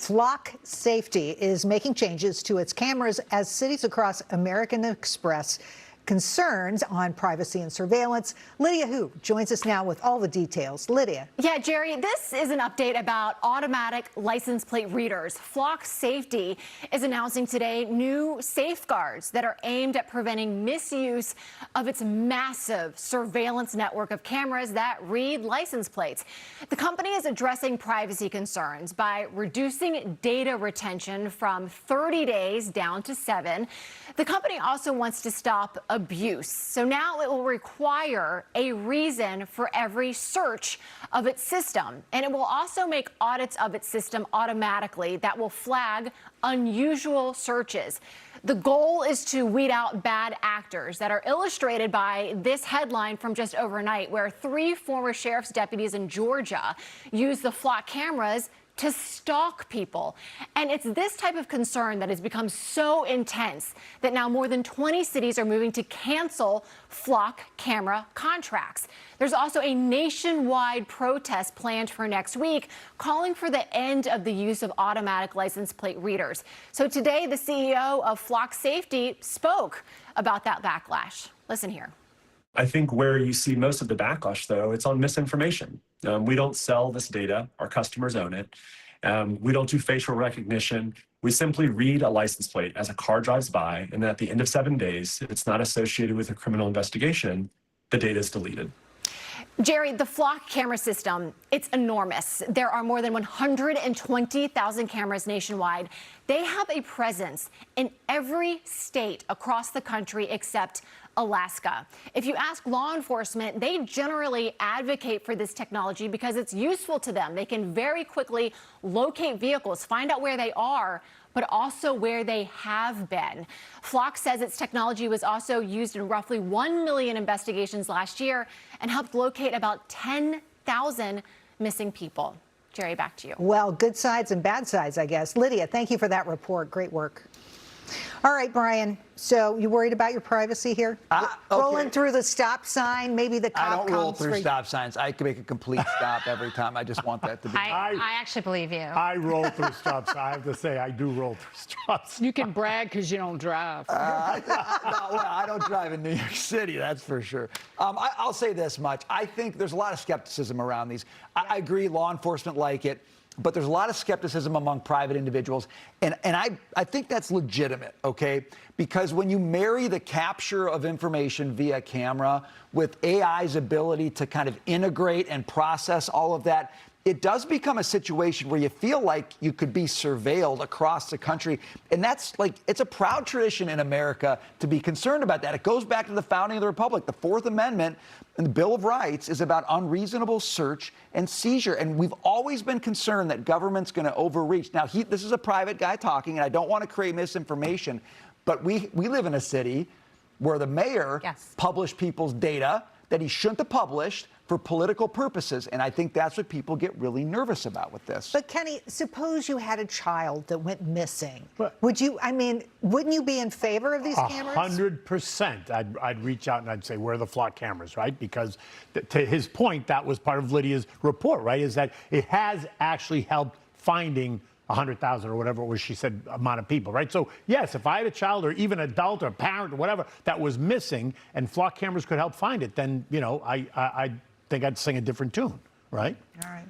Flock Safety is making changes to its cameras as cities across American express concerns on privacy and surveillance. Lydia Hu joins us now with all the details. Lydia. Yeah, Jerry, this is an update about automatic license plate readers. Flock Safety is announcing today new safeguards that are aimed at preventing misuse of its massive surveillance network of cameras that read license plates. The company is addressing privacy concerns by reducing data retention from 30 days down to 7. The company also wants to stop abuse. So now it will require a reason for every search of its system. And it will also make audits of its system automatically that will flag unusual searches. The goal is to weed out bad actors that are illustrated by this headline from just overnight, where 3 former sheriff's deputies in Georgia used the Flock cameras to stalk people. And it's this type of concern that has become so intense that now more than 20 cities are moving to cancel Flock camera contracts. There's also a nationwide protest planned for next week calling for the end of the use of automatic license plate readers. So today, the CEO of Flock Safety spoke about that backlash. Listen here. I think where you see most of the backlash, though, it's on misinformation. We don't sell this data. Our customers own it. We don't do facial recognition. We simply read a license plate as a car drives by, and at the end of 7 days, if it's not associated with a criminal investigation, the data is deleted. Jerry, the Flock camera system, it's enormous. There are more than 120,000 cameras nationwide. They have a presence in every state across the country except Alaska. If you ask law enforcement, they generally advocate for this technology because it's useful to them. They can very quickly locate vehicles, find out where they are, but also where they have been. Flock says its technology was also used in roughly 1 million investigations last year and helped locate about 10,000 missing people. Jerry, back to you. Well, good sides and bad sides, I guess. Lydia, thank you for that report. Great work. All right, Brian, so you worried about your privacy here? Okay. Rolling through the stop sign, maybe the cop I don't roll comes through for stop signs. I can make a complete stop every time. I just want that to be. I actually believe you. I roll through stop signs. I have to say, I do roll through stop signs. You can brag because you don't drive. I don't drive in New York City, that's for sure. I'll say this much. I think there's a lot of skepticism around these. I agree law enforcement like it, but there's a lot of skepticism among private individuals. And I think that's legitimate, okay? Because when you marry the capture of information via camera with AI's ability to kind of integrate and process all of that, it does become a situation where you feel like you could be surveilled across the country. And that's like, it's a proud tradition in America to be concerned about that. It goes back to the founding of the Republic. The Fourth Amendment and the Bill of Rights is about unreasonable search and seizure. And we've always been concerned that government's going to overreach. Now, this is a private guy talking, and I don't want to create misinformation, but we live in a city where the mayor published people's data that he shouldn't have published for political purposes. And I think that's what people get really nervous about with this. But Kenny, suppose you had a child that went missing. Would you, wouldn't you be in favor of these cameras? 100%. I'd reach out and I'd say, where are the Flock cameras, right? Because to his point, that was part of Lydia's report, right? Is that it has actually helped finding 100,000 or whatever it was she said amount of people, right? So yes, if I had a child or even adult or parent or whatever that was missing and Flock cameras could help find it, then, you know, I think I'd sing a different tune, right? All right.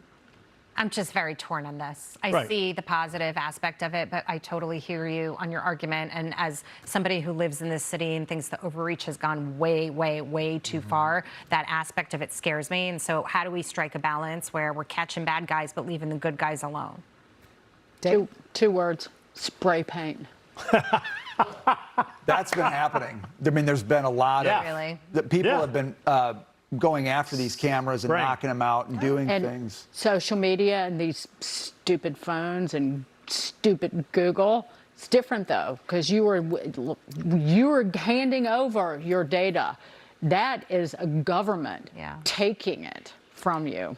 I'm just very torn on this. I see the positive aspect of it, but I totally hear you on your argument. And as somebody who lives in this city and thinks the overreach has gone way, way, way too far, that aspect of it scares me. And so how do we strike a balance where we're catching bad guys but leaving the good guys alone? Two words: spray paint. That's been happening. I mean, there's been a lot of Really? that people have been going after these cameras and knocking them out and doing things. Social media and these stupid phones and stupid Google. It's different though, because you were handing over your data. That is a government taking it from you.